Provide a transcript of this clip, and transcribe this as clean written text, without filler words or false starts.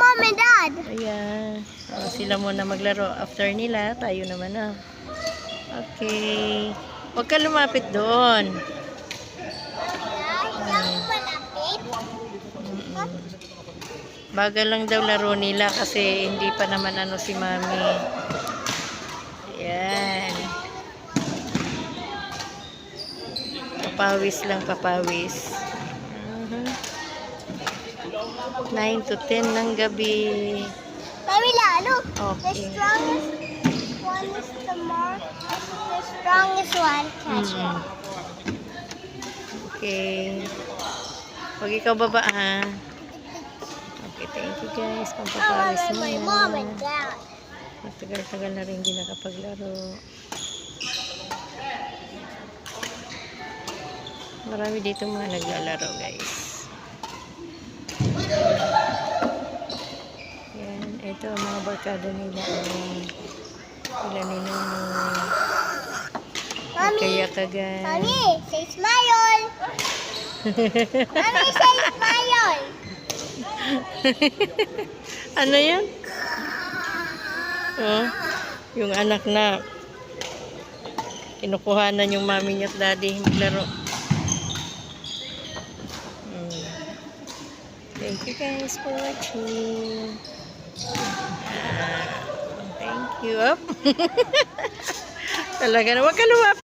Mom and Dad. Ayan. O, sila muna maglaro. After nila, tayo naman na. Okay. Huwag ka lumapit doon. Bagal lang daw laro nila kasi hindi pa naman ano si Mami. Ayan. Papawis lang, papawis. 9 to 10 ng gabi. Mami, look. The Okay. strongest one is the strongest one. Catch it. Okay. Huwag ikaw baba ha. Okay, thank you guys. Pampapawis Oh, my muna. mom and dad. Matagal-tagal na rin hindi nakapaglaro. Marami dito mga naglalaro guys. Yan, ito ang mga barkada nila. Sila ni Nonoy. Mommy, Kaya kagan. Mommy, say smile. Mommy, say smile. Ano yan? Oh, yung anak na kinukuhanan yung mami niya at daddy maglaro. Thank you guys for watching. Thank you. Talaga na, wag ka lumapit.